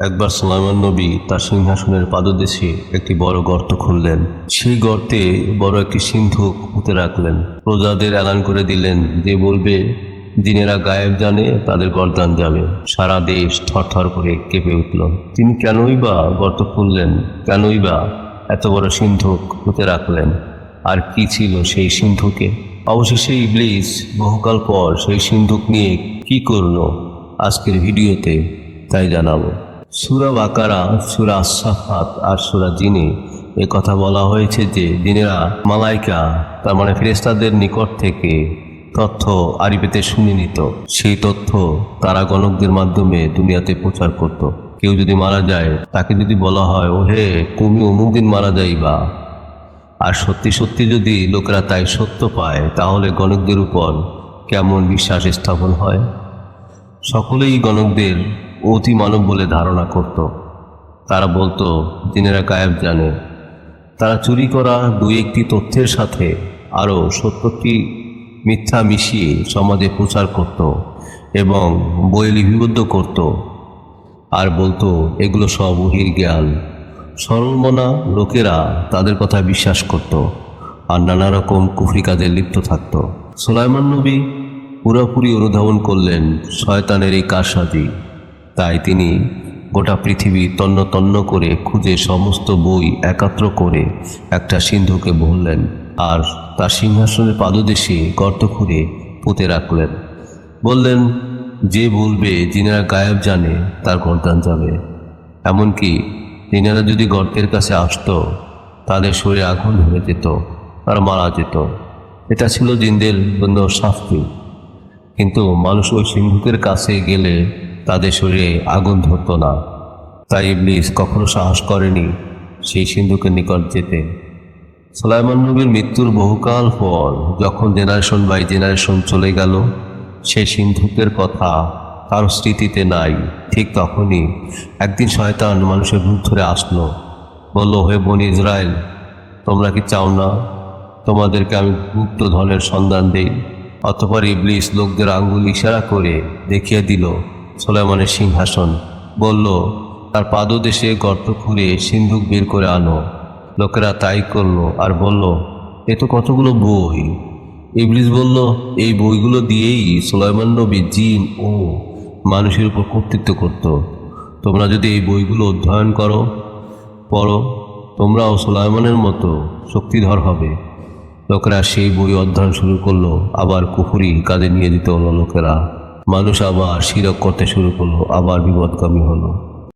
একবার সুলাইমান নবী তার সিংহাসনের পাদদেশে একটি বড় গর্ত খুললেন। সেই গর্তে বড় একটি সিন্ধুক পুঁতে রাখলেন। প্রজাদের এলান করে দিলেন, যে বলবে জিনেরা গায়েব জানে তাদের গর্দান যাবে। সারা দেশ থরথর করে কেঁপে উঠল। তিনি কেনই বা গর্ত খুললেন, কেনই বা এত বড় সিন্ধুক পুঁতে রাখলেন, আর কি ছিল সেই সিন্ধুকে? অবশেষে ইবলিস বহুকাল পর সেই সিন্ধুক নিয়ে কি করলো আজকের ভিডিওতে তাই জানাবো। সূরা বাকারা, সূরা আস-সাফাত আর সূরা জিনে এ কথা বলা হয়েছে যে জিনেরা মালাইকা তার মানে ফেরেশতাদের নিকট থেকে তথ্য আরবিতে শুনে নিত। সেই তথ্য তারা গণকদের মাধ্যমে দুনিয়াতে প্রচার করত। কেউ যদি মারা যায়, তাকে যদি বলা হয়, ও হে তুমি অমুক দিন মারা যাইবা, আর সত্যি সত্যি যদি লোকেরা তাই সত্য পায়, তাহলে গণকদের উপর কেমন বিশ্বাস স্থাপন হয়। সকলেই গণকদের অতি মানব বলে ধারণা করত। তারা বলতো জিনেরা গায়েব জানে। তারা চুরি করা দুই একটি তথ্যের সাথে আরও 70টি মিথ্যা মিশিয়ে সমাজে প্রচার করত এবং বইয়ে লিপিবদ্ধ করত, আর বলতো এগুলো সব ওহীর জ্ঞান। সরলমনা লোকেরা তাদের কথা বিশ্বাস করত আর নানা রকম কুফরি কাজে লিপ্ত থাকত। সুলাইমান নবী পুরোপুরি অনুধাবন করলেন শয়তানের এই কারসাজি। তাই তিনি গোটা পৃথিবী তন্ন তন্ন করে খুঁজে সমস্ত বই একাত্র করে একটা সিন্ধুকে ভরলেন, আর তার সিংহাসনের পাদদেশে গর্ত খুঁড়ে পুঁতে রাখলেন। বললেন, যে বলবে জিনেরা গায়েব জানে তার গর্দান যাবে। এমনকি জিনেরা যদি গর্তের কাছে আসতো, তাদের শরীরে আগুন ধরে যেত, তারা মারা যেত। এটা ছিল জিনদের জন্য শাস্তি। কিন্তু মানুষ ওই সিন্ধুকের কাছে গেলে তাদের শরীরে আগুন ধরত না। তাই ইবলিস কখনো সাহস করেনি সেই সিন্ধুকের নিকট যেতে। সুলাইমান নবীর মৃত্যুর বহুকাল পর যখন জেনারেশন বাই জেনারেশন চলে গেল, সেই সিন্ধুকের কথা কারো স্মৃতিতে নাই। ঠিক তখনই একদিন শয়তান মানুষের রূপ ধরে আসলো। বলল, হে বনি ইসরায়েল, তোমরা কি চাও না তোমাদেরকে আমি গুপ্ত ধনের সন্ধান দেই? অতঃপর ইবলিস লোকদের আঙ্গুল ইশারা করে দেখিয়ে দিল সুলাইমানের সিংহাসন। বলল, তার পাদদেশে গর্ত খুঁড়ে সিন্ধুক বের করে আনো। লোকেরা তাই করলো আর বলল, এ তো কতগুলো বই। ইবলিস বলল, এই বইগুলো দিয়েই সুলাইমান নবী জিন ও মানুষের উপর কর্তৃত্ব করত। তোমরা যদি এই বইগুলো অধ্যয়ন পড়ো, তোমরাও সুলাইমানের মতো শক্তিধর হবে। লোকেরা সেই বই অধ্যয়ন শুরু করলো। আবার কুফরি কাজে নিয়ে দিতে হলো লোকেরা। মানুষ আবার শিরক করতে শুরু করলো, আবার বিপদগামী হলো।